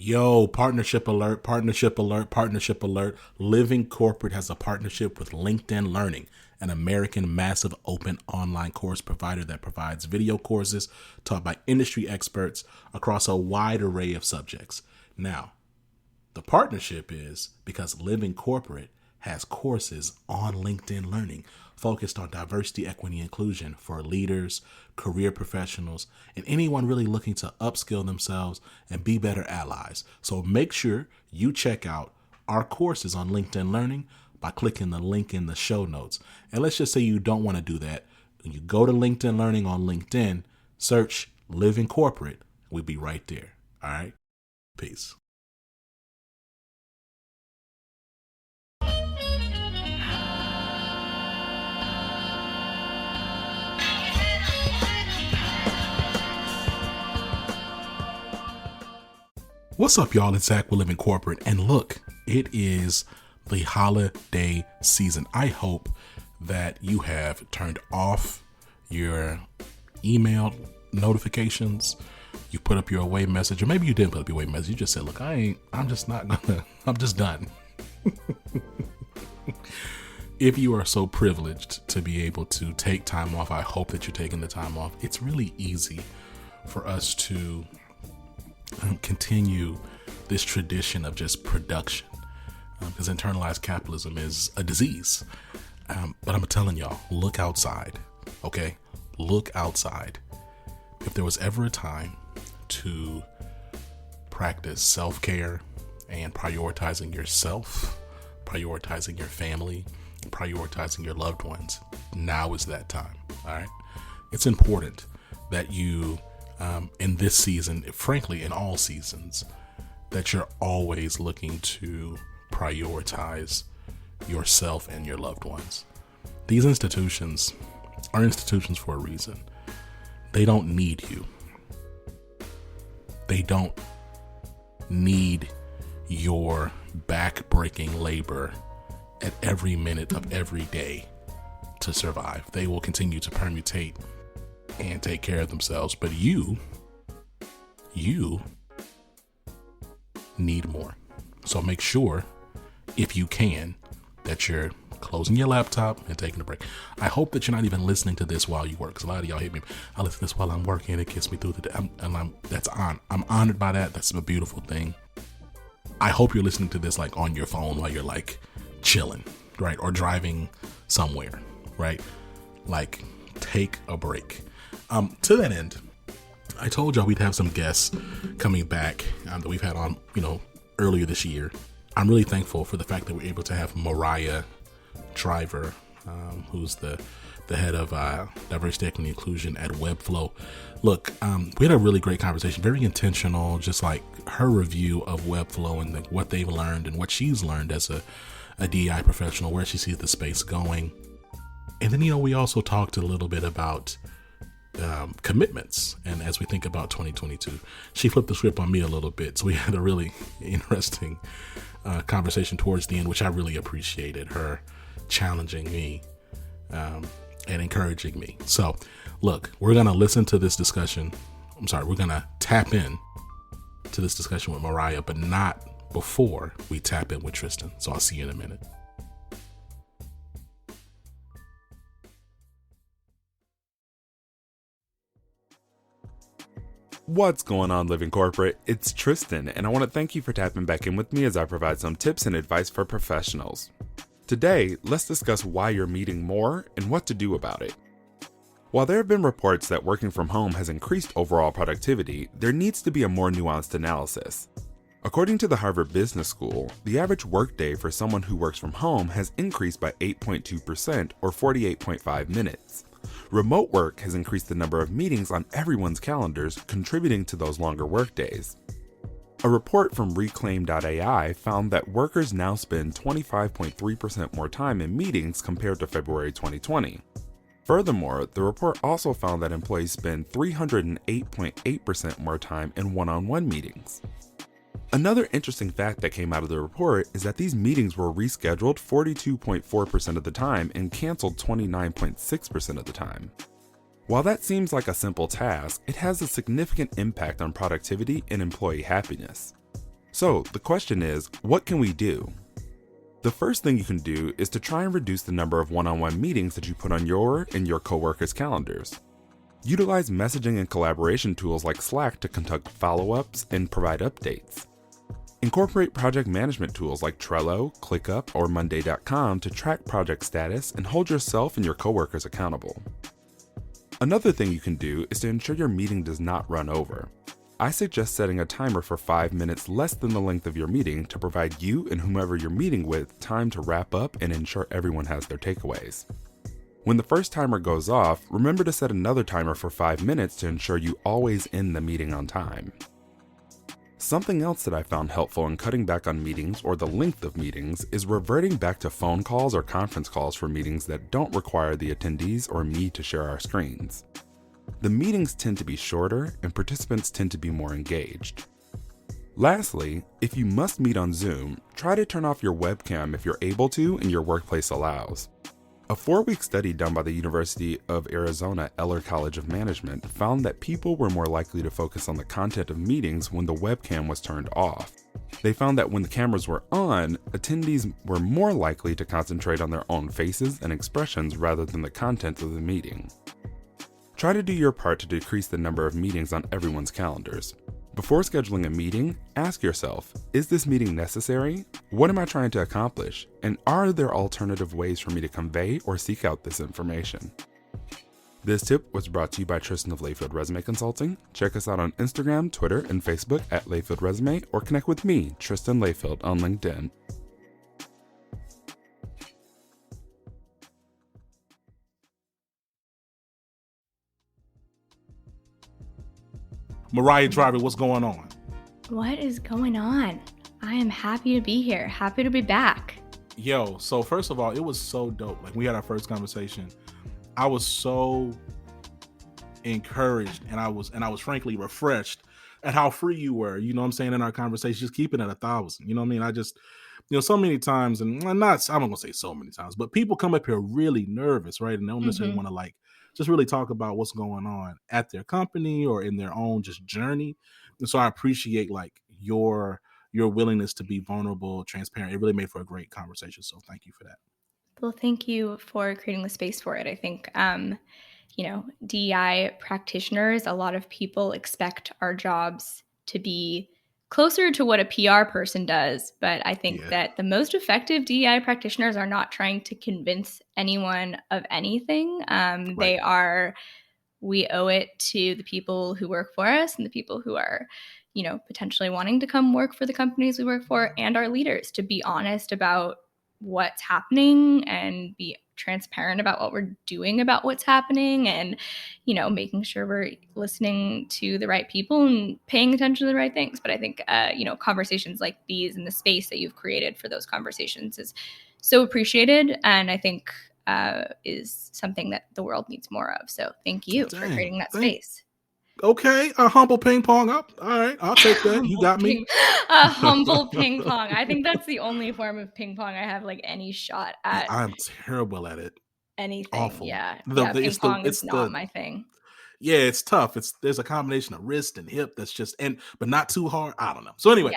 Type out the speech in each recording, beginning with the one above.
Yo, partnership alert, partnership alert, partnership alert. Living Corporate has a partnership with LinkedIn Learning, an American massive open online course provider that provides video courses taught by industry experts across a wide array of subjects. Now, the partnership is because Living Corporate has courses on LinkedIn Learning focused on diversity, equity, inclusion for leaders, career professionals, and anyone really looking to upskill themselves and be better allies. So make sure you check out our courses on LinkedIn Learning by clicking the link in the show notes. And let's just say you don't want to do that. When you go to LinkedIn Learning on LinkedIn, search Living Corporate. We'll be right there. All right. Peace. What's up, y'all? It's Zach with Living Corporate. And look, it is the holiday season. I hope that you have turned off your email notifications. You put up your away message, or maybe you didn't put up your away message. You just said, look, I'm just done. If you are so privileged to be able to take time off, I hope that you're taking the time off. It's really easy for us to continue this tradition of just production, because internalized capitalism is a disease. But I'm telling y'all, look outside, okay? Look outside. If there was ever a time to practice self-care and prioritizing yourself, prioritizing your family, prioritizing your loved ones, now is that time, all right? It's important that you in this season, frankly, in all seasons, that you're always looking to prioritize yourself and your loved ones. These institutions are institutions for a reason. They don't need you. They don't need your back-breaking labor at every minute of every day to survive. They will continue to permutate and take care of themselves, but you need more. So make sure, if you can, that you're closing your laptop and taking a break. I hope that you're not even listening to this while you work, because a lot of y'all hate me. I listen to this while I'm working. It gets me through the day. I'm honored by that. That's a beautiful thing. I hope you're listening to this like on your phone while you're like chilling, right? Or driving somewhere, right? Like, take a break. To that end, I told y'all we'd have some guests coming back that we've had on, earlier this year. I'm really thankful for the fact that we're able to have Mariah Driver, who's the head of diversity, equity, and inclusion at Webflow. Look, we had a really great conversation, very intentional, just like her review of Webflow and what they've learned and what she's learned as a DEI professional, where she sees the space going. And then, we also talked a little bit about commitments. And as we think about 2022, she flipped the script on me a little bit. So we had a really interesting conversation towards the end, which I really appreciated, her challenging me and encouraging me. So look, we're going to listen to this discussion. We're going to tap in to this discussion with Mariah, but not before we tap in with Tristan. So I'll see you in a minute. What's going on, Living Corporate? It's Tristan, and I want to thank you for tapping back in with me as I provide some tips and advice for professionals. Today, let's discuss why you're meeting more and what to do about it. While there have been reports that working from home has increased overall productivity, there needs to be a more nuanced analysis. According to the Harvard Business School, the average workday for someone who works from home has increased by 8.2% or 48.5 minutes. Remote work has increased the number of meetings on everyone's calendars, contributing to those longer workdays. A report from Reclaim.ai found that workers now spend 25.3% more time in meetings compared to February 2020. Furthermore, the report also found that employees spend 308.8% more time in one-on-one meetings. Another interesting fact that came out of the report is that these meetings were rescheduled 42.4% of the time and canceled 29.6% of the time. While that seems like a simple task, it has a significant impact on productivity and employee happiness. So the question is, what can we do? The first thing you can do is to try and reduce the number of one-on-one meetings that you put on your and your coworkers' calendars. Utilize messaging and collaboration tools like Slack to conduct follow-ups and provide updates. Incorporate project management tools like Trello, ClickUp, or Monday.com to track project status and hold yourself and your coworkers accountable. Another thing you can do is to ensure your meeting does not run over. I suggest setting a timer for 5 minutes less than the length of your meeting to provide you and whomever you're meeting with time to wrap up and ensure everyone has their takeaways. When the first timer goes off, remember to set another timer for 5 minutes to ensure you always end the meeting on time. Something else that I found helpful in cutting back on meetings or the length of meetings is reverting back to phone calls or conference calls for meetings that don't require the attendees or me to share our screens. The meetings tend to be shorter and participants tend to be more engaged. Lastly, if you must meet on Zoom, try to turn off your webcam if you're able to and your workplace allows. A 4-week study done by the University of Arizona Eller College of Management found that people were more likely to focus on the content of meetings when the webcam was turned off. They found that when the cameras were on, attendees were more likely to concentrate on their own faces and expressions rather than the content of the meeting. Try to do your part to decrease the number of meetings on everyone's calendars. Before scheduling a meeting, ask yourself, is this meeting necessary? What am I trying to accomplish? And are there alternative ways for me to convey or seek out this information? This tip was brought to you by Tristan of Layfield Resume Consulting. Check us out on Instagram, Twitter, and Facebook at Layfield Resume, or connect with me, Tristan Layfield, on LinkedIn. Mariah Driver, what's going on? What is going on? I am happy to be here. Happy to be back. Yo, so first of all, it was so dope. Like, we had our first conversation. I was so encouraged and I was frankly refreshed at how free you were, you know what I'm saying, in our conversation, just keeping it 1,000. You know what I mean? I just, so many times, and I'm not gonna say so many times, but people come up here really nervous, right? And they don't necessarily want to like just really talk about what's going on at their company or in their own just journey. And so I appreciate like your willingness to be vulnerable, transparent. It really made for a great conversation. So thank you for that. Well, thank you for creating the space for it. I think, DEI practitioners, a lot of people expect our jobs to be closer to what a PR person does. But I think that the most effective DEI practitioners are not trying to convince anyone of anything. Right. We owe it to the people who work for us and the people who are, potentially wanting to come work for the companies we work for, and our leaders to be honest about what's happening and be transparent about what we're doing about what's happening, and making sure we're listening to the right people and paying attention to the right things. But I think conversations like these and the space that you've created for those conversations is so appreciated, and I think is something that the world needs more of. So thank you for creating that space. Okay, a humble ping pong up. All right, I'll take that. You got me. A humble ping pong. I think that's the only form of ping pong I have like any shot at. I'm terrible at it. Anything. Awful. Yeah. Ping pong is not my thing. Yeah, it's tough. There's a combination of wrist and hip that's just but not too hard. I don't know. So anyway,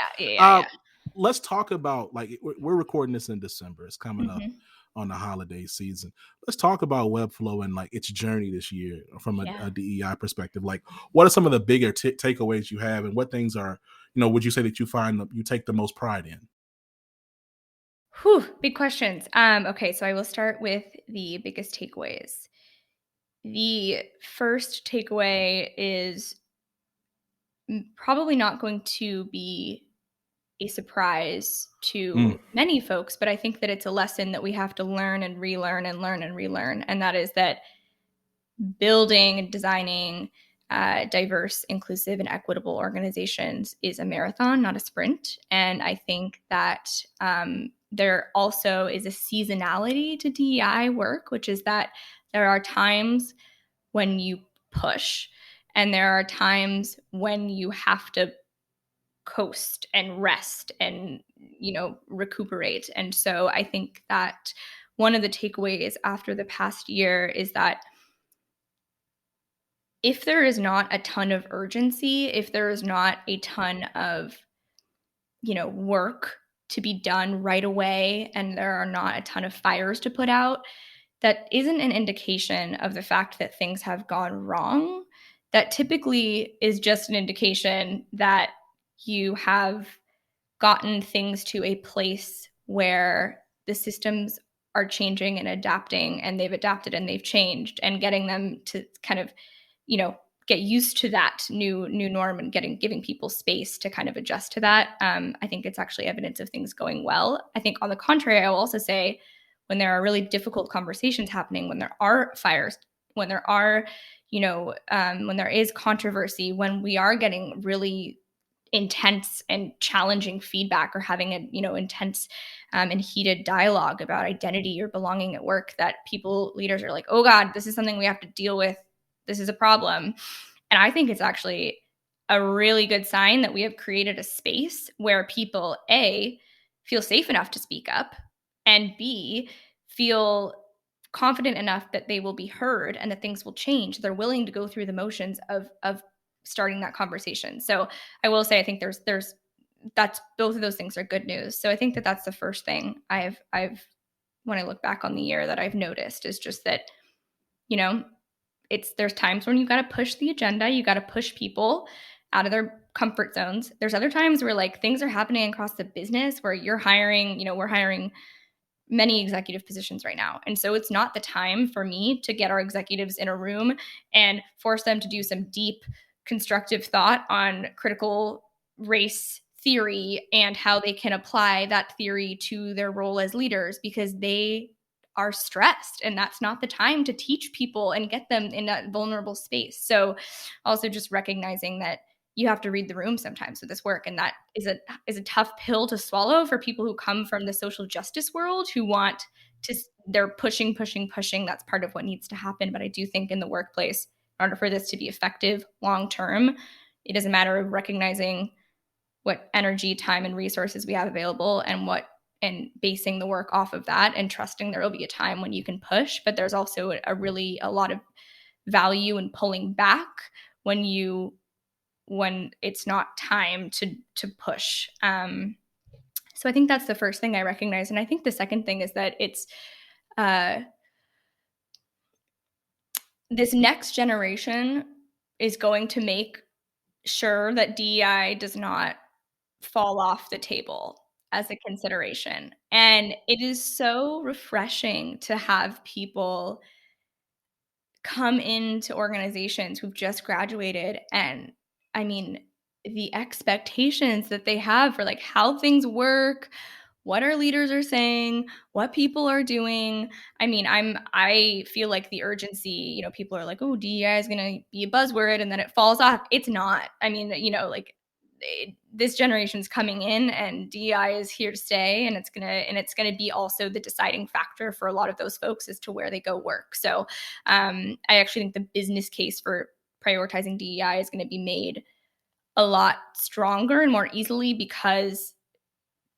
let's talk about, like, we're recording this in December. It's coming up on the holiday season. Let's talk about Webflow and like its journey this year from a DEI perspective. Like, what are some of the bigger takeaways you have, and what things are, would you say that you find that you take the most pride in? Whew, big questions. Okay, so I will start with the biggest takeaways. The first takeaway is probably not going to be a surprise to many folks, but I think that it's a lesson that we have to learn and relearn and learn and relearn. And that is that building and designing diverse, inclusive, and equitable organizations is a marathon, not a sprint. And I think that there also is a seasonality to DEI work, which is that there are times when you push, and there are times when you have to coast and rest and, recuperate. And so I think that one of the takeaways after the past year is that if there is not a ton of urgency, if there is not a ton of work to be done right away and there are not a ton of fires to put out, that isn't an indication of the fact that things have gone wrong. That typically is just an indication that you have gotten things to a place where the systems are changing and adapting, and they've adapted and they've changed, and getting them to kind of, get used to that new norm and giving people space to kind of adjust to that. I think it's actually evidence of things going well. I think on the contrary, I will also say when there are really difficult conversations happening, when there are fires, when there are, when there is controversy, when we are getting really intense and challenging feedback or having a intense and heated dialogue about identity or belonging at work, that leaders are like, oh god, this is something we have to deal with, this is a problem. And I think it's actually a really good sign that we have created a space where people A, feel safe enough to speak up, and B, feel confident enough that they will be heard and that things will change. They're willing to go through the motions of starting that conversation. So I will say, I think that's both of those things are good news. So I think that that's the first thing I've when I look back on the year that I've noticed, is just that, there's times when you got to push the agenda, you got to push people out of their comfort zones. There's other times where like things are happening across the business where we're hiring many executive positions right now. And so it's not the time for me to get our executives in a room and force them to do some deep constructive thought on critical race theory and how they can apply that theory to their role as leaders, because they are stressed and that's not the time to teach people and get them in that vulnerable space. So also just recognizing that you have to read the room sometimes with this work, and that is a tough pill to swallow for people who come from the social justice world, who want to, they're pushing. That's part of what needs to happen. But I do think in the workplace, in order for this to be effective long term, it is a matter of recognizing what energy, time, and resources we have available, and basing the work off of that, and trusting there will be a time when you can push. But there's also a lot of value in pulling back when it's not time to push. So I think that's the first thing I recognize. And I think the second thing is that it's this next generation is going to make sure that DEI does not fall off the table as a consideration. And it is so refreshing to have people come into organizations who've just graduated, and I mean, the expectations that they have for like how things work, what our leaders are saying, what people are doing. I mean, I feel like the urgency, people are like, oh, DEI is going to be a buzzword and then it falls off. It's not. I mean, this generation's coming in and DEI is here to stay, and it's going to be also the deciding factor for a lot of those folks as to where they go work. So I actually think the business case for prioritizing DEI is going to be made a lot stronger and more easily, because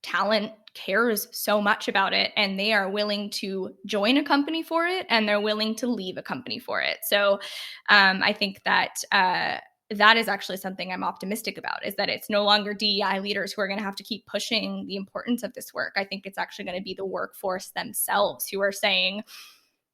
talent cares so much about it, and they are willing to join a company for it, and they're willing to leave a company for it. So I think that that is actually something I'm optimistic about, is that it's no longer DEI leaders who are going to have to keep pushing the importance of this work. I think it's actually going to be the workforce themselves who are saying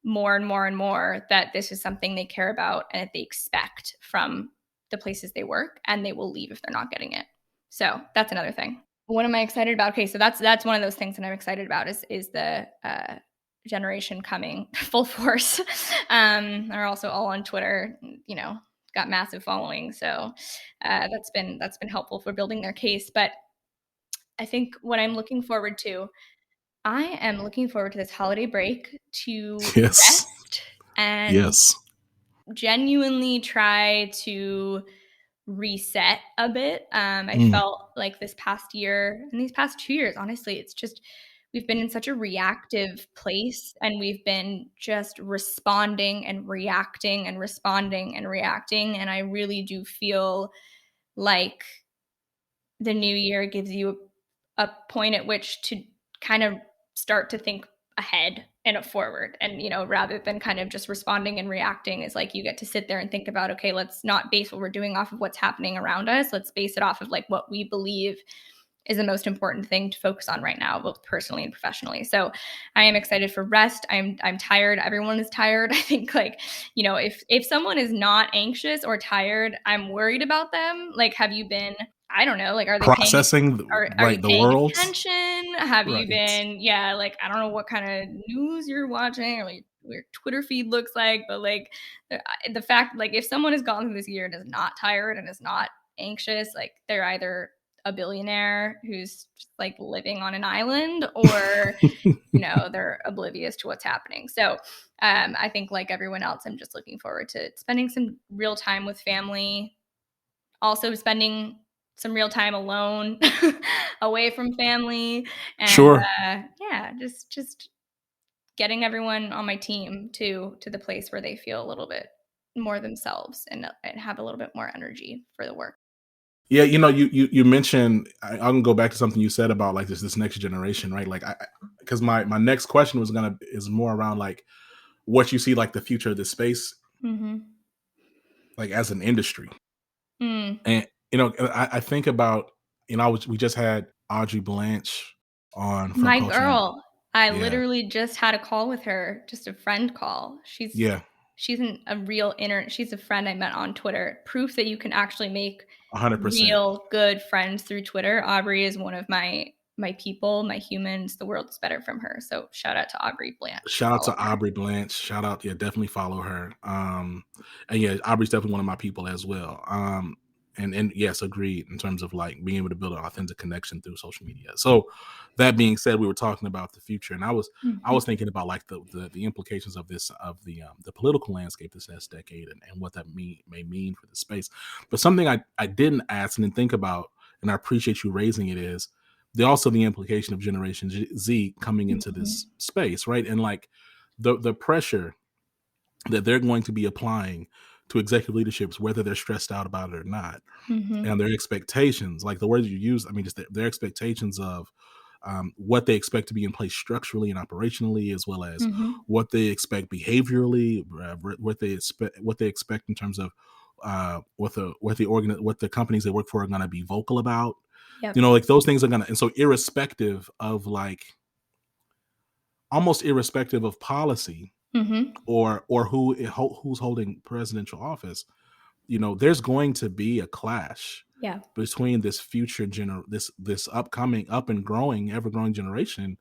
more and more and more that this is something they care about and that they expect from the places they work, and they will leave if they're not getting it. So that's another thing. What am I excited about? Okay, so that's one of those things that I'm excited about is the generation coming full force. They're also all on Twitter, got massive following. So that's been helpful for building their case. But I think what I'm looking forward to, I am looking forward to this holiday break to Yes. rest and Yes. genuinely try to reset a bit. I felt like this past year and these past 2 years, honestly, it's just, we've been in such a reactive place, and we've been just responding and reacting and responding and reacting. And I really do feel like the new year gives you a point at which to kind of start to think ahead and forward. And, rather than kind of just responding and reacting, is like you get to sit there and think about, okay, let's not base what we're doing off of what's happening around us. Let's base it off of like what we believe is the most important thing to focus on right now, both personally and professionally. So I am excited for rest. I'm tired. Everyone is tired. I think like, if someone is not anxious or tired, I'm worried about them. Like, have you been, I don't know, like, are Processing, are you right, the paying world. attention? Have you Right. been, like, I don't know what kind of news you're watching or like what your Twitter feed looks like, but like the fact, like, if someone has gone through this year and is not tired and is not anxious, like, they're either a billionaire who's just like living on an island, or they're oblivious to what's happening. So I think like everyone else, I'm just looking forward to spending some real time with family, also spending some real time alone away from family, and Sure. yeah, just getting everyone on my team to the place where they feel a little bit more themselves, and have a little bit more energy for the work. Yeah, you mentioned. I can go back to something you said about like this next generation, right? Like, because my next question is more around like what you see like the future of this space, Mm-hmm. like as an industry. Mm. And I think about, we just had Audrey Blanche on from My Culture and girl, I yeah, literally just had a call with her, just a friend call. yeah, She's a friend I met on Twitter. Proof that you can actually make 100%. real good friends through Twitter. Aubrey is one of my people, my humans. The world is better from her. So shout out to Aubrey Blanche. Shout out Follow to her. Aubrey Blanche. Shout out, yeah, definitely follow her. And yeah, Aubrey's definitely one of my people as well. And yes, agreed in terms of like being able to build an authentic connection through social media. So that being said, we were talking about the future, and I was Mhm. thinking about like the implications of the political landscape this next decade, and what that may mean for the space. But something I didn't ask and didn't think about, and I appreciate you raising it, is the implication of Generation Z coming into Mhm. this space, right? And like the pressure that they're going to be applying to executive leaderships, whether they're stressed out about it or not, Mhm. and their expectations, like the words you use, I mean, just their expectations of what they expect to be in place structurally and operationally, as well as Mhm. what they expect behaviorally, what they expect in terms of what the companies they work for are going to be vocal about. Yep. Like those things are gonna, and so irrespective of like, almost irrespective of policy Mhm. or who's holding presidential office, there's going to be a clash Yeah. between this future this upcoming up and growing ever growing generation,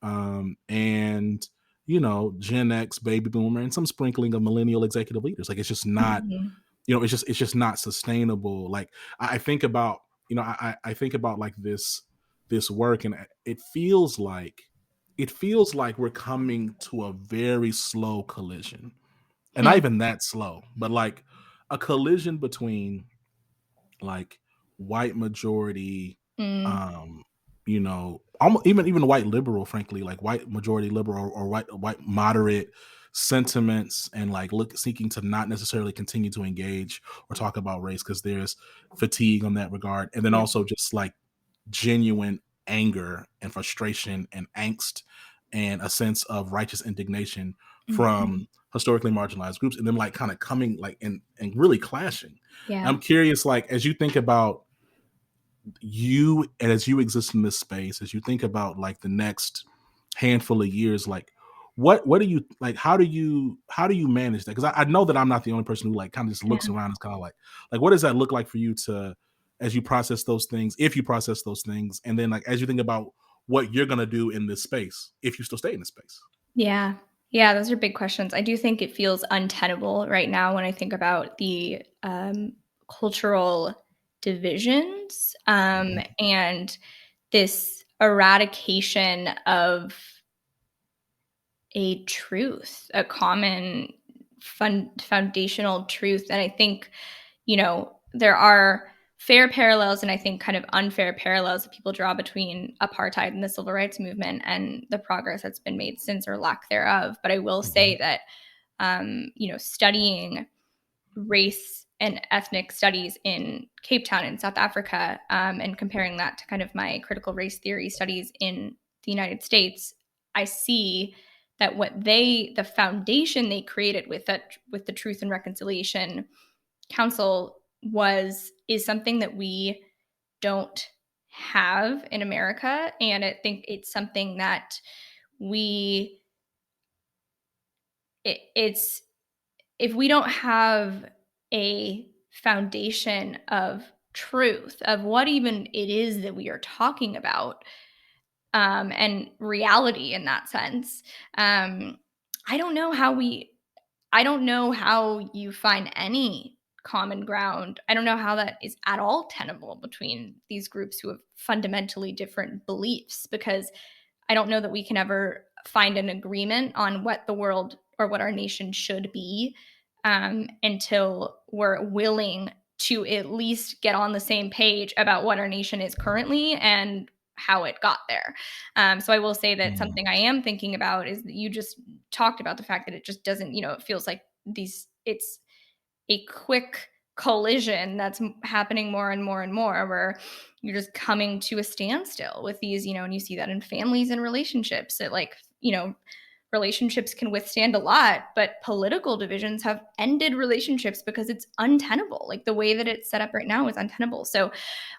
and Gen X, baby boomer, and some sprinkling of millennial executive leaders. Like, it's just not, Mhm. it's just not sustainable. Like, I think about, I think about like this work, and it feels like we're coming to a very slow collision, and not Hmm. even that slow, but like a collision between like white majority, Mm. um almost even white liberal, frankly, like white majority liberal, or white moderate sentiments, and like seeking to not necessarily continue to engage or talk about race because there's fatigue on that regard, and then Yep. also just like genuine anger and frustration and angst and a sense of righteous indignation Mhm. from historically marginalized groups, and then like kind of coming like and really clashing. And Yeah. I'm curious, like, as you think about you and as you exist in this space, as you think about like the next handful of years, like what do you like, how do you manage that? Because I know that I'm not the only person who like kind of just Yeah. looks around and is kind of like what does that look like for you to, as you process those things, if you process those things, and then like as you think about what you're gonna do in this space if you still stay in this space. Yeah. Yeah, those are big questions. I do think it feels untenable right now when I think about the cultural divisions, Mhm. and this eradication of a truth, a common foundational truth. And I think, there are fair parallels and I think kind of unfair parallels that people draw between apartheid and the civil rights movement and the progress that's been made since, or lack thereof. But I will say Mhm. that, studying race and ethnic studies in Cape Town in South Africa, and comparing that to kind of my critical race theory studies in the United States, I see that the foundation they created with the Truth and Reconciliation Council is something that we don't have in America. And I think it's something that it's if we don't have a foundation of truth of what even it is that we are talking about, and reality in that sense, I don't know how you find any common ground. I don't know how that is at all tenable between these groups who have fundamentally different beliefs, because I don't know that we can ever find an agreement on what the world or what our nation should be, until we're willing to at least get on the same page about what our nation is currently and how it got there. So I will say that something I am thinking about is that you just talked about the fact that it just doesn't, it feels like it's a quick collision that's happening more and more and more, where you're just coming to a standstill with these, and you see that in families and relationships that, like, relationships can withstand a lot, but political divisions have ended relationships because it's untenable. Like, the way that it's set up right now is untenable. So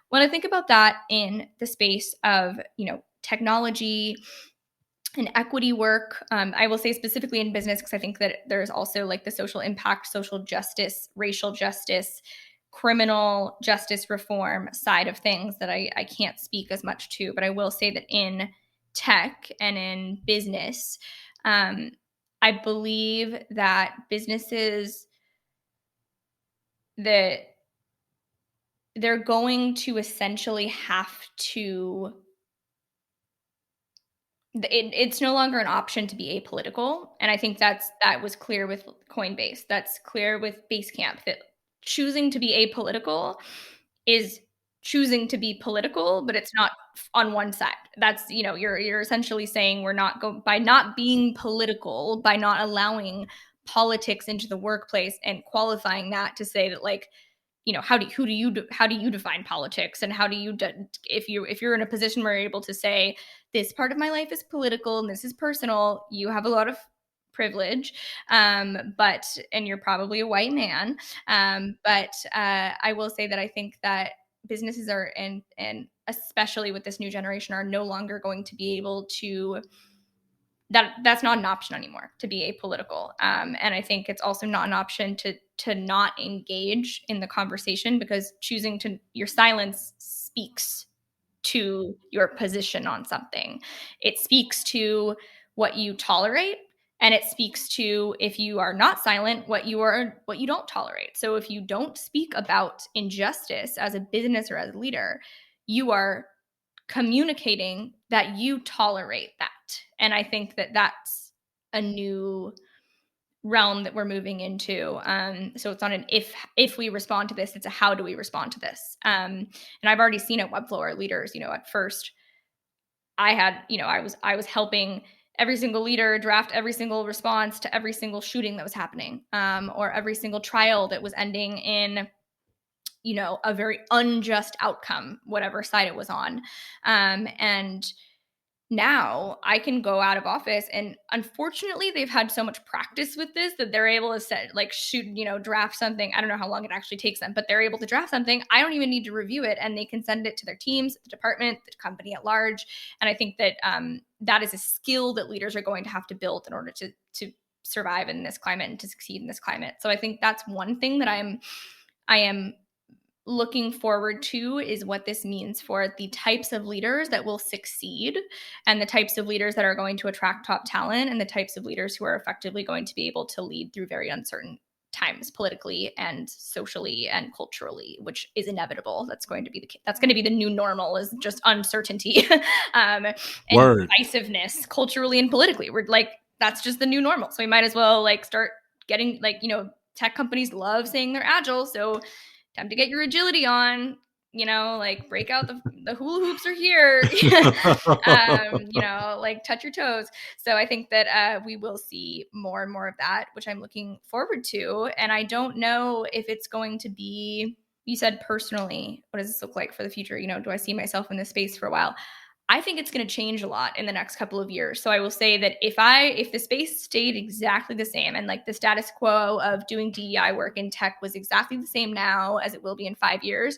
when I think about that in the space of, technology and equity work, I will say specifically in business, because I think that there's also like the social impact, social justice, racial justice, criminal justice reform side of things that I can't speak as much to. But I will say that in tech and in business, I believe that businesses, that they're going to essentially have to, it's no longer an option to be apolitical. And I think that was clear with Coinbase. That's clear with Basecamp, that choosing to be apolitical is choosing to be political, but it's not on one side. That's, you're essentially saying we're not by not being political, by not allowing politics into the workplace and qualifying that to say that, like, how do you define politics, and how do you if you're in a position where you're able to say this part of my life is political and this is personal, you have a lot of privilege, but and you're probably a white man, but I will say that I think that businesses are, and especially with this new generation, are no longer going to be able to, that's not an option anymore to be apolitical. And I think it's also not an option to not engage in the conversation, because your silence speaks to your position on something. It speaks to what you tolerate, and it speaks to, if you are not silent, what you don't tolerate. So if you don't speak about injustice as a business or as a leader, you are communicating that you tolerate that. And I think that that's a new realm that we're moving into. So it's not an if we respond to this, it's a how do we respond to this. And I've already seen at Webflow, our leaders, at first I had, I was helping every single leader draft every single response to every single shooting that was happening, or every single trial that was ending in, a very unjust outcome, whatever side it was on. And now I can go out of office, and unfortunately they've had so much practice with this that they're able to draft something. I don't know how long it actually takes them, but they're able to draft something. I don't even need to review it, and they can send it to their teams, the department, the company at large. And I think that that is a skill that leaders are going to have to build in order to survive in this climate and to succeed in this climate. So I think that's one thing that I am looking forward to, is what this means for the types of leaders that will succeed, and the types of leaders that are going to attract top talent, and the types of leaders who are effectively going to be able to lead through very uncertain times, politically and socially and culturally, which is inevitable. That's going to be the new normal, is just uncertainty, and divisiveness culturally and politically. We're like, that's just the new normal. So we might as well start getting tech companies love saying they're agile. So time to get your agility on, break out the hula hoops are here, touch your toes. So I think that we will see more and more of that, which I'm looking forward to. And I don't know if it's going to be, you said personally, what does this look like for the future? Do I see myself in this space for a while? I think it's going to change a lot in the next couple of years. So I will say that if the space stayed exactly the same, and the status quo of doing DEI work in tech was exactly the same now as it will be in 5 years,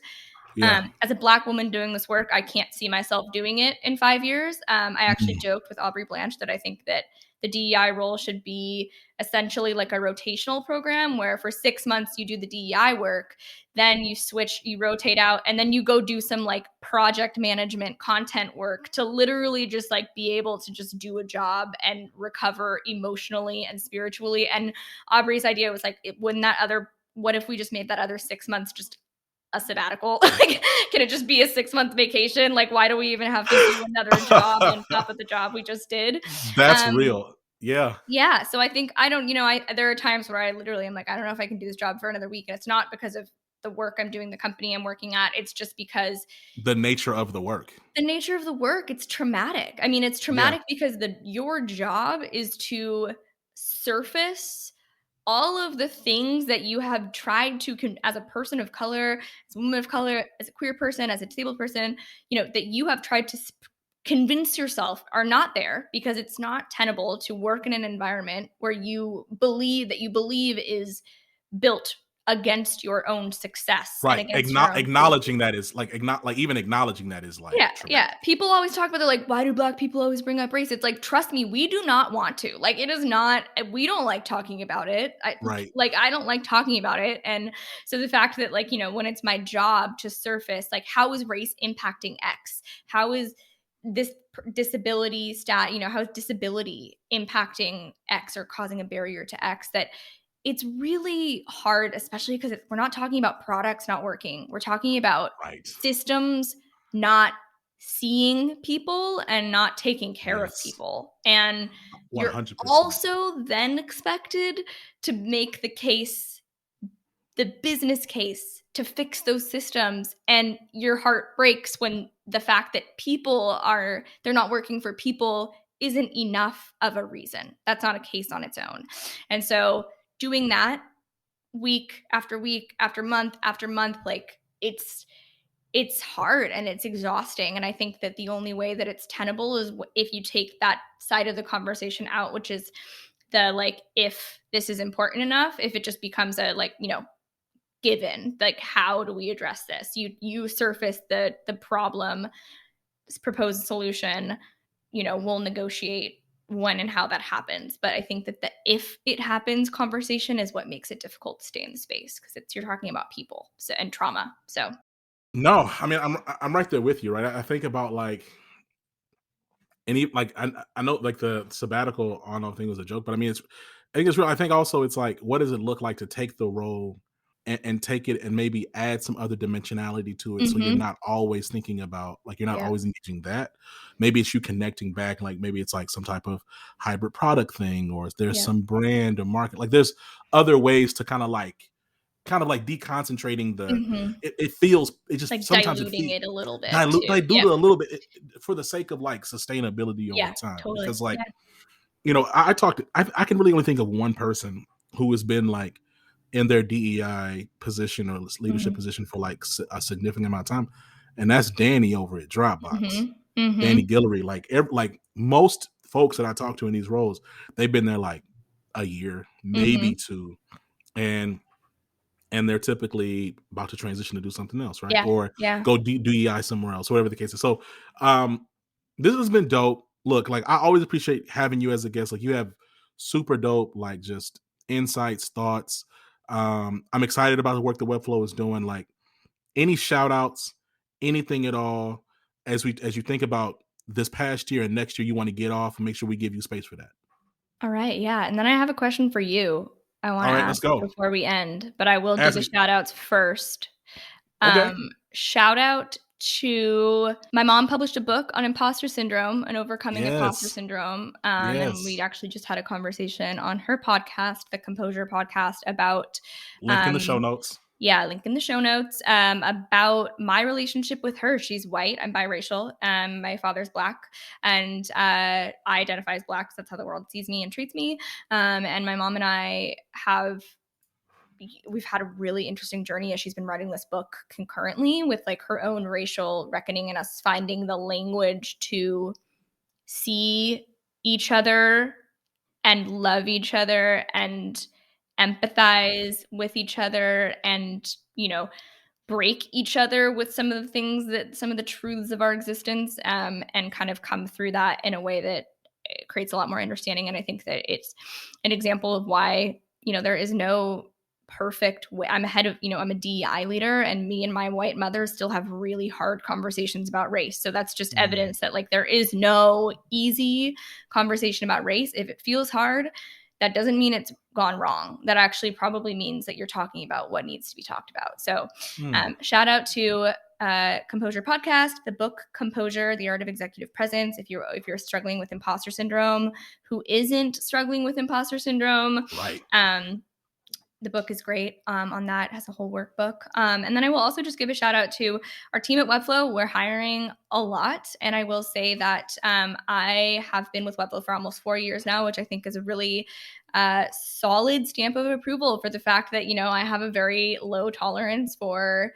Yeah. As a Black woman doing this work, I can't see myself doing it in 5 years. I actually Mhm. joked with Aubrey Blanche that I think that the DEI role should be essentially like a rotational program where for 6 months you do the DEI work, then you switch, you rotate out, and then you go do some like project management content work to literally just like be able to just do a job and recover emotionally and spiritually. And Aubrey's idea was like, what if we just made that other 6 months just a sabbatical? Like, can it just be a 6-month vacation? Like, why do we even have to do another job on top of the job we just did? That's Um, real. Yeah. yeah. So I think I don't, there are times where I literally am like, I don't know if I can do this job for another week. And it's not because of the work I'm doing, the company I'm working at. It's just because The nature of the work. the nature of the work, it's traumatic. I mean, it's Yeah. traumatic because your job is to surface all of the things that you have tried to as a person of color, as a woman of color, as a queer person, as a disabled person, that you have tried to convince yourself are not there, because it's not tenable to work in an environment where you believe is built against your own success and Right. against your own Acknowledging that is like even acknowledging that is like yeah, traumatic. yeah. People always talk about, they're like, why do Black people always bring up race? It's like, trust me, we do not want to. Like, it is not, we don't like talking about it. Right. I don't like talking about it. And so the fact that, like, when it's my job to surface, like, how is race impacting X? How is this disability how is disability impacting X or causing a barrier to X? That it's really hard, especially because we're not talking about products not working. We're talking about Right. systems not seeing people and not taking care of Yes. people. And you're 100%. also then expected to make the business case to fix those systems. And your heart breaks when the fact that they're not working for people isn't enough of a reason. That's not a case on its own. And so doing that week after week after month, like, it's hard and it's exhausting. And I think that the only way that it's tenable is if you take that side of the conversation out, which is the, like, if this is important enough, if it just becomes a, like, given, like, how do we address this? You surface the problem, propose a solution, we'll negotiate when and how that happens. But I think that the if it happens conversation is what makes it difficult to stay in the space, because you're talking about people and trauma. So No, I mean I'm right there with you, right? I think about like like I know like the sabbatical on thing was a joke, but I mean I think it's real. I think also it's like, what does it look like to take the role and take it and maybe add some other dimensionality to it, so you're not always thinking about, like, you're not yeah. always engaging that. Maybe it's you connecting back, like maybe it's like some type of hybrid product thing, or there's Yeah. some brand or market, like there's other ways to kind of like deconcentrating the Mhm. it feels it just Like sometimes it diluting feels it a little bit dilute too. dilute Yep. it a little bit, for the sake of like sustainability over Yeah, time, totally. because like, Yeah. I talked I can really only think of one person who has been like in their DEI position or leadership Mhm. position for like a significant amount of time, and that's Danny over at Dropbox. Mhm. Mhm. Danny Guillory, like most folks that I talk to in these roles, they've been there like a year, maybe Mhm. two, and they're typically about to transition to do something else, right? Yeah. Or Yeah. go DEI somewhere else, whatever the case is. So, this has been dope. Look, like, I always appreciate having you as a guest. Like, you have super dope, like, just insights, thoughts. I'm excited about the work that Webflow is doing. Like, any shout outs, anything at all, as you think about this past year and next year, you want to get off, and make sure we give you space for that. All right. Yeah. And then I have a question for you I want All to right, let's ask go. before we end, but I will do Ask the me. shout outs first. Okay. Shout out to my mom published a book on imposter syndrome and overcoming imposter Yes. syndrome. And we Yes. actually just had a conversation on her podcast, the Composure podcast, about Link in the show um, notes. yeah, link in the show notes, about my relationship with her. She's white. I'm biracial. My father's Black, and I identify as Black because that's how the world sees me and treats me. And my mom and I we've had a really interesting journey as she's been writing this book concurrently with, like, her own racial reckoning and us finding the language to see each other and love each other and empathize with each other and, break each other with some of the truths of our existence, and kind of come through that in a way that creates a lot more understanding. And I think that it's an example of why, there is no perfect way. I'm a DEI leader, and me and my white mother still have really hard conversations about race. So that's just evidence that like there is no easy conversation about race. If it feels hard, that doesn't mean it's gone wrong. That actually probably means that you're talking about what needs to be talked about. So shout out to Composure Podcast, the book Composure, The Art of Executive Presence. If you're struggling with imposter syndrome, who isn't struggling with imposter syndrome? Right. The book is great on that. It has a whole workbook. And then I will also just give a shout out to our team at Webflow. We're hiring a lot. And I will say that I have been with Webflow for almost 4 years now, which I think is a really solid stamp of approval for the fact that, I have a very low tolerance for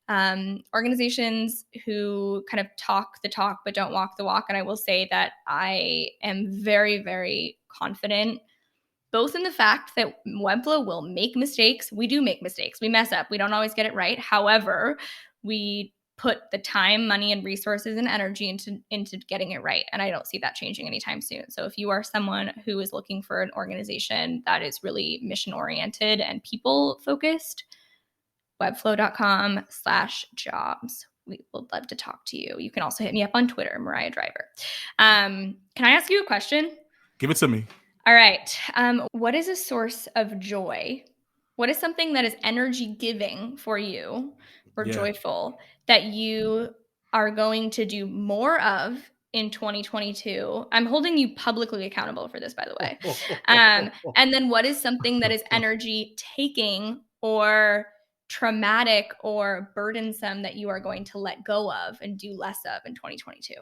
organizations who kind of talk the talk but don't walk the walk. And I will say that I am very, very confident both in the fact that Webflow will make mistakes. We do make mistakes. We mess up. We don't always get it right. However, we put the time, money, and resources and energy into getting it right. And I don't see that changing anytime soon. So if you are someone who is looking for an organization that is really mission-oriented and people-focused, webflow.com/jobs. We would love to talk to you. You can also hit me up on Twitter, Mariah Driver. Can I ask you a question? Give it to me. All right. What is a source of joy? What is something that is energy giving for you or joyful that you are going to do more of in 2022? I'm holding you publicly accountable for this, by the way. And then what is something that is energy taking or traumatic or burdensome that you are going to let go of and do less of in 2022?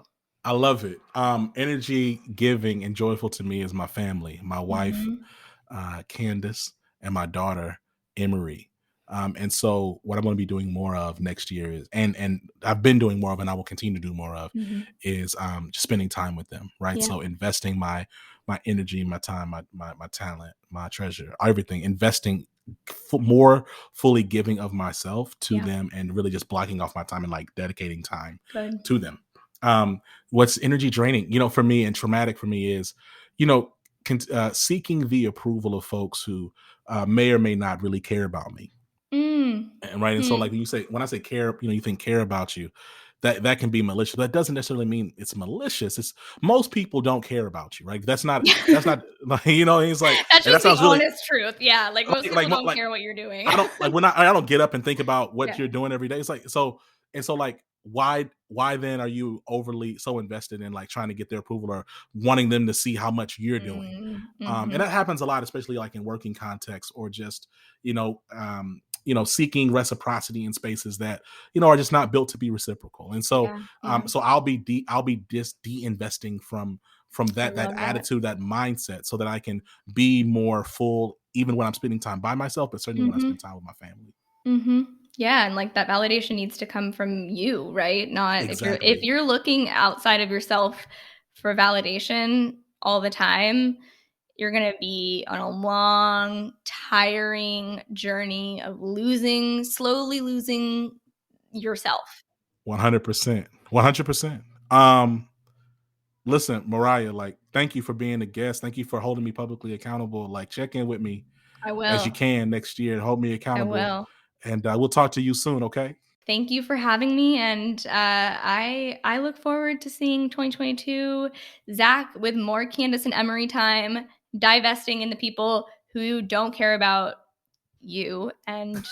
I love it. Energy giving and joyful to me is my family, my wife, Candace, and my daughter, Emery. And so what I'm going to be doing more of next year is, and I've been doing more of, and I will continue to do more of, is just spending time with them. Right. Yeah. So investing my energy, my time, my talent, my treasure, everything, investing more fully giving of myself to them, and really just blocking off my time and like dedicating time to them. What's energy draining, for me and traumatic for me is, seeking the approval of folks who may or may not really care about me. And right. And so like when I say care, you think care about you, that can be malicious. That doesn't necessarily mean it's malicious. It's most people don't care about you, right? That's not like, it's like that's just that the honest truth. Yeah. Like most people don't care what you're doing. I don't get up and think about what you're doing every day. It's like, so like, why then are you overly so invested in like trying to get their approval or wanting them to see how much you're doing? And that happens a lot, especially like in working contexts, or just, seeking reciprocity in spaces that, are just not built to be reciprocal. And so, so I'll be just de-investing from that attitude, that mindset, so that I can be more full, even when I'm spending time by myself, but certainly when I spend time with my family. Yeah. And like that validation needs to come from you, right? Not exactly. If you're looking outside of yourself for validation all the time, you're going to be on a long, tiring journey of slowly losing yourself. 100%. 100%. Listen, Mariah, like, thank you for being a guest. Thank you for holding me publicly accountable. Like, check in with me as you can next year and hold me accountable. I will. And we'll talk to you soon, okay? Thank you for having me. And I look forward to seeing 2022 Zach with more Candace and Emery time, divesting in the people who don't care about you. And,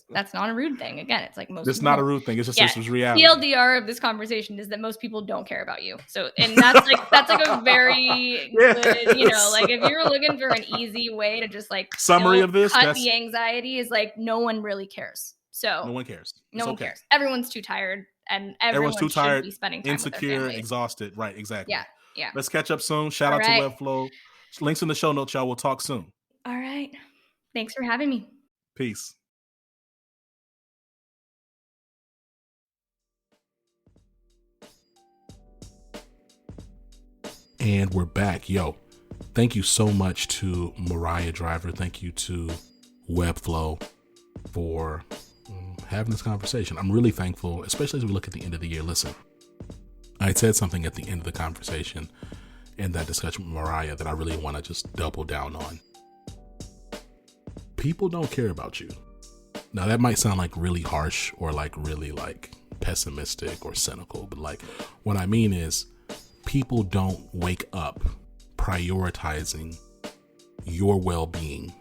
that's not a rude thing. Again, it's like most. It's not a rude thing. It's just this was reality. The TLDR of this conversation is that most people don't care about you. So, and that's like a very good, like if you're looking for an easy way to just like summary of this, cut the anxiety, is like no one really cares. So no one cares. No one cares. Everyone's too tired, and everyone's too tired, should be spending time insecure, with their families. Exhausted. Right. Exactly. Yeah. Let's catch up soon. Shout out to Webflow. Links in the show notes, y'all. We'll talk soon. All right. Thanks for having me. Peace. And we're back. Yo, thank you so much to Mariah Driver. Thank you to Webflow for having this conversation. I'm really thankful, especially as we look at the end of the year. Listen, I said something at the end of the conversation in that discussion with Mariah that I really want to just double down on. People don't care about you. Now that might sound like really harsh or like really like pessimistic or cynical, but like what I mean is people don't wake up prioritizing your well-being.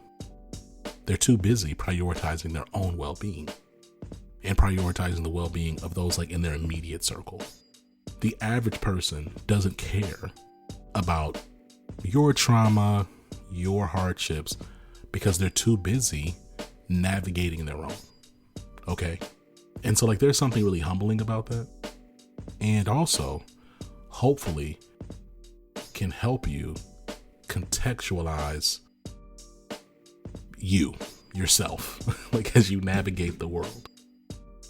They're too busy prioritizing their own well-being and prioritizing the well-being of those like in their immediate circle. The average person doesn't care about your trauma, your hardships, because they're too busy navigating their own. Okay. And so like there's something really humbling about that. And also, hopefully, can help you contextualize yourself, like as you navigate the world.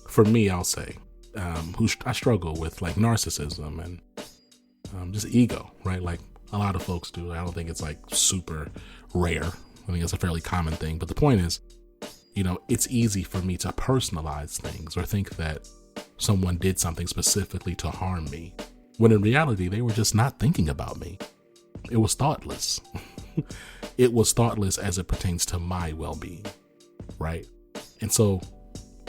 For me, I'll say, I struggle with like narcissism and just ego, right? Like a lot of folks do. I don't think it's like super rare. I think it's a fairly common thing. But the point is, it's easy for me to personalize things or think that someone did something specifically to harm me, when in reality, they were just not thinking about me. It was thoughtless. It was thoughtless as it pertains to my well-being, right? And so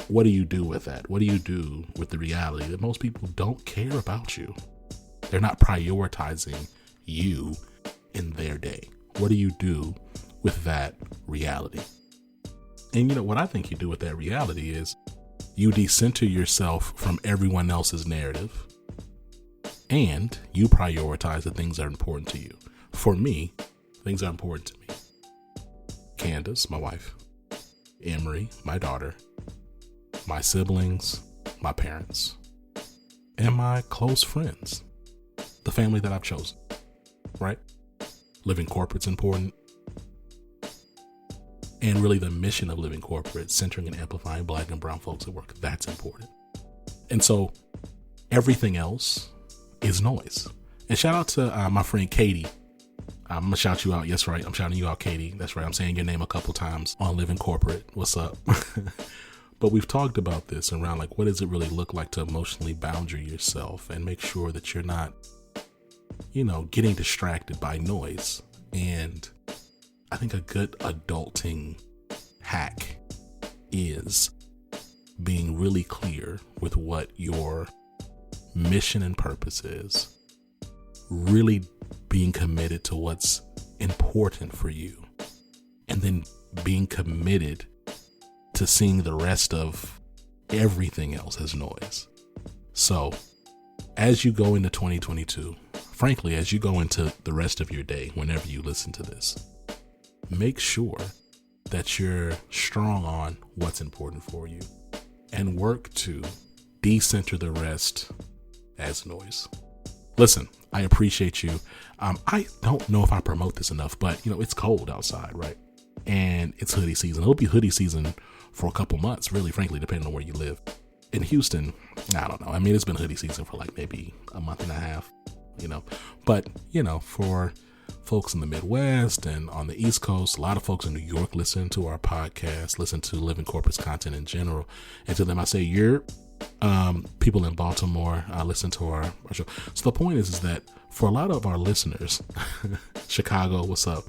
what do you do with that? What do you do with the reality that most people don't care about you? They're not prioritizing you in their day. What do you do with that reality? And what I think you do with that reality is you decenter yourself from everyone else's narrative and you prioritize the things that are important to you. For me, things are important to me. Candace, my wife, Emery, my daughter, my siblings, my parents, and my close friends, the family that I've chosen, right? Living corporate's important. And really the mission of Living Corporate, centering and amplifying Black and brown folks at work, that's important. And so everything else is noise. And shout out to my friend Katie. I'm going to shout you out. Yes, right. I'm shouting you out, Katie. That's right. I'm saying your name a couple times on Living Corporate. What's up? But we've talked about this around like, what does it really look like to emotionally boundary yourself and make sure that you're not, getting distracted by noise. And I think a good adulting hack is being really clear with what your mission and purpose is, really being committed to what's important for you, and then being committed to seeing the rest of everything else as noise. So as you go into 2022, frankly, as you go into the rest of your day, whenever you listen to this, make sure that you're strong on what's important for you and work to decenter the rest as noise. Listen, I appreciate you. I don't know if I promote this enough, but it's cold outside, right? And it's hoodie season. It'll be hoodie season for a couple months, really, frankly, depending on where you live. In Houston, I don't know. I mean, it's been hoodie season for like maybe a month and a half, but for folks in the Midwest and on the East Coast, a lot of folks in New York listen to our podcast, listen to Living Corporate's content in general. And to them, I say, people in Baltimore listen to our show. So the point is that for a lot of our listeners, Chicago, what's up?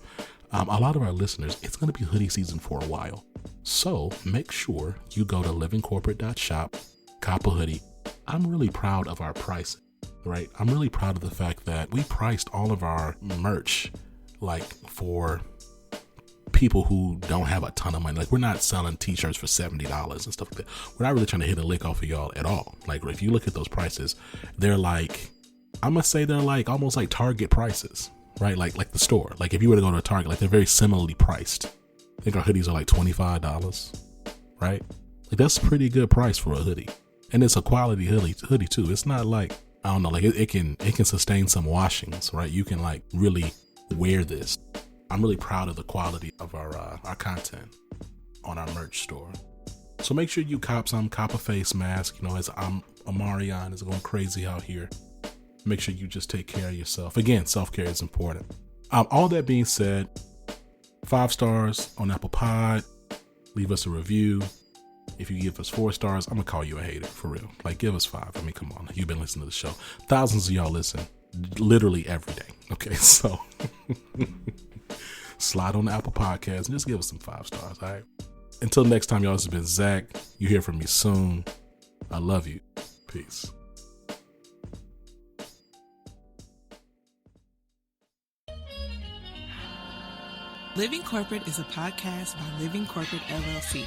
A lot of our listeners, it's going to be hoodie season for a while. So make sure you go to livingcorporate.shop, cop a hoodie. I'm really proud of our pricing. Right. I'm really proud of the fact that we priced all of our merch like for people who don't have a ton of money. Like we're not selling t-shirts for $70 and stuff like that. We're not really trying to hit a lick off of y'all at all. Like if you look at those prices, they're like, I'm going to say they're like almost like Target prices, right? Like the store. Like if you were to go to a Target, like they're very similarly priced. I think our hoodies are like $25, right? Like that's a pretty good price for a hoodie. And it's a quality hoodie too. It's not like, I don't know, like it can sustain some washings, right? You can like really wear this. I'm really proud of the quality of our content on our merch store. So make sure you cop a face mask, as I'm Amarion is going crazy out here. Make sure you just take care of yourself. Again, self-care is important. All that being said, 5 stars on Apple Pod, leave us a review. If you give us 4 stars, I'm going to call you a hater, for real. Like, give us 5. I mean, come on. You've been listening to the show. Thousands of y'all listen literally every day. Okay, so slide on the Apple Podcast and just give us some 5 stars, all right? Until next time, y'all, this has been Zach. You hear from me soon. I love you. Peace. Living Corporate is a podcast by Living Corporate LLC.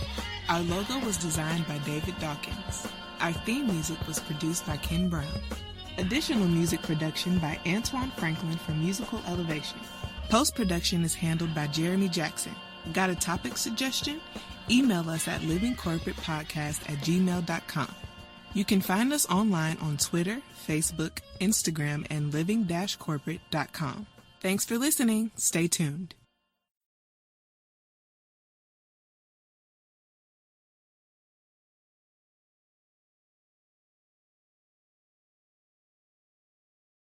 Our logo was designed by David Dawkins. Our theme music was produced by Ken Brown. Additional music production by Antoine Franklin for Musical Elevation. Post-production is handled by Jeremy Jackson. Got a topic suggestion? Email us at livingcorporatepodcast@gmail.com. You can find us online on Twitter, Facebook, Instagram, and living-corporate.com. Thanks for listening. Stay tuned.